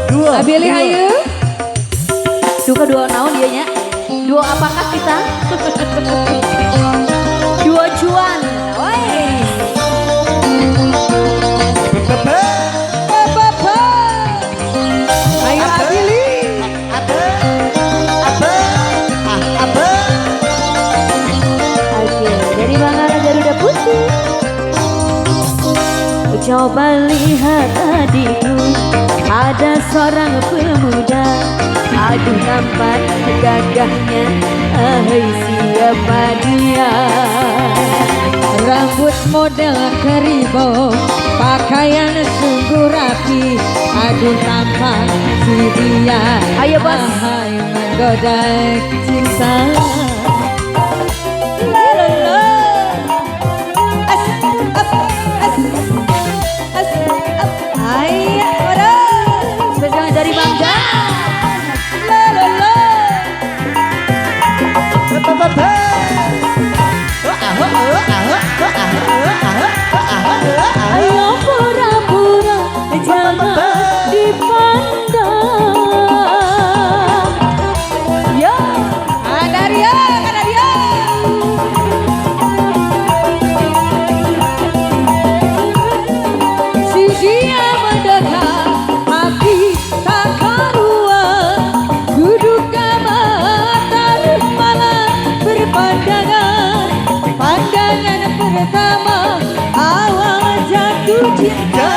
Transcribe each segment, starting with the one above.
Dua. Abili ayo. Duka dua naon dia nya. Dua apakah kita? Dua cuan. Woi. Ayo Abili. Oke, dari Bangara Garuda Putih. Coba lihat adikku, ada seorang pemuda, aduh nampak gagahnya, ahai siapa dia. Rambut model keribau, pakaian sungguh rapi, aduh tampak si dia. Ayo bos, ahai menggoda cinta. Dari Bangga. Ayo pura-pura jangan dipandang. Yo, ada dia, ada dia. Si dia mendekat. Pertama awal jatuh cinta.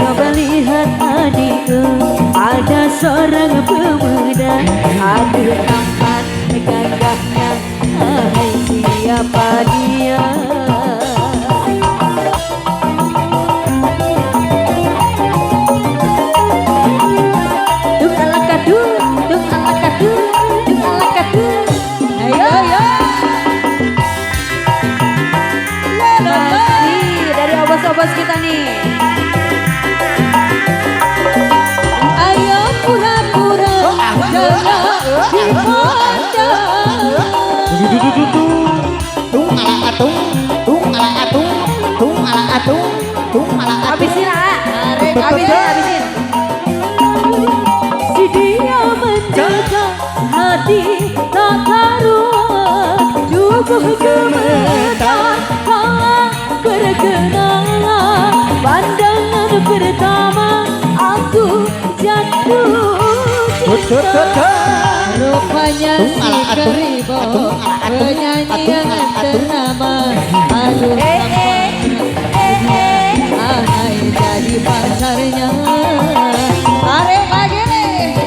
Coba lihat adikku, ada seorang pemuda, aduh tampan gagahnya, hai siapa dia. Dung ala kadu, dung ala kadu, dung ala kadu. Ayo ayo. Bos kita nih. Ayo pura-pura jangan dipandang. Tung ala atung, tung ala atung, tung ala atung, tung ala atung. Habisin habisin. Si dia menjaga hati tak karuan, tubuh gemetar kala berkenalan. Pandangan pertama aku jatuh cinta. Rupanya si keribau, penyanyi yang ternama, aduh ahai jadi pacarnya. Tarik lagi nih.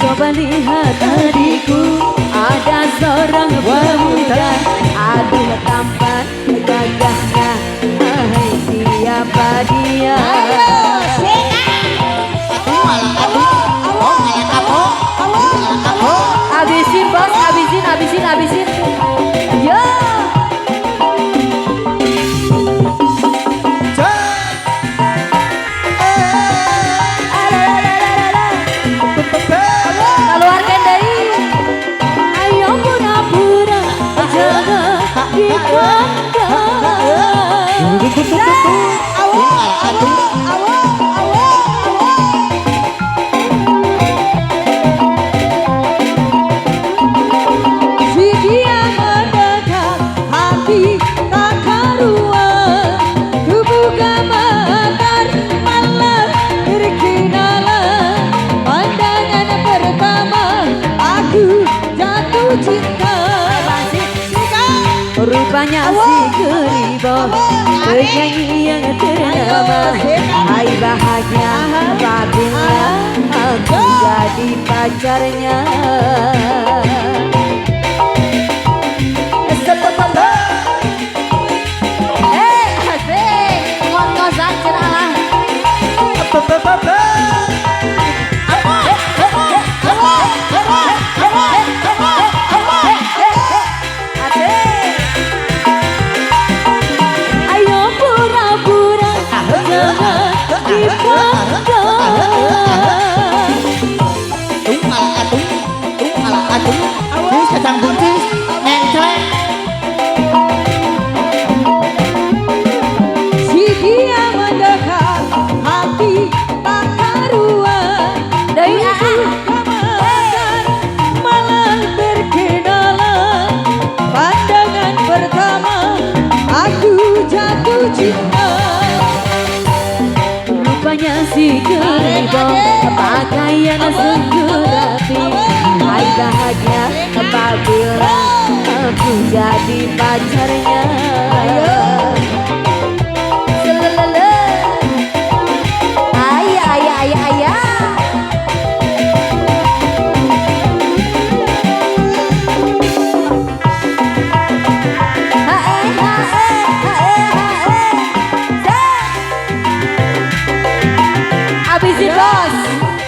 Coba lihat adikku, ada seorang pemuda, aduh tampan gagahnya, hai siapa dia. Habisin bos, habisin. Yo. Keluarkan dari. Ayo pura-pura jangan Rupanya si Geribo penyanyi yang ternama. Hai bahagia apabila aku jadi pacarnya. Asik ngos-ngosan cenah. Ayo pura-pura jangan dipandang. Tung ala atung, wis kacang buncis, encreng. Si dia mendekat hati tak karuan. Dari kemasan malah terkenalan. Pandangan pertama aku jatuh cinta. Rupanya si Geribo pakaian sungguh rapi. Hai bahagia apabila aku jadi pacarnya. Selelele. Ayah. Habisin bos.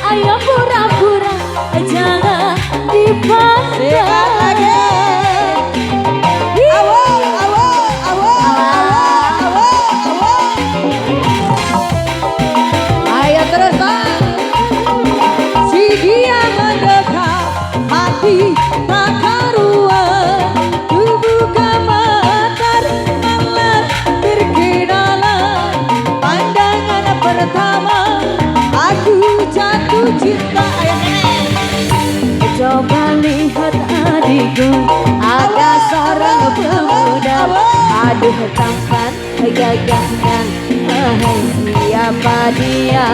Ayo pura-pura jangan dipandang. Ayo terus bang. Si dia mendekat hati tak karuan. Kubuka mata malah terkenalan. Pandangan pertama aku jatuh cinta. Coba lihat adikku, ada seorang pemuda. Aduh tampan gagahnya, siapa dia?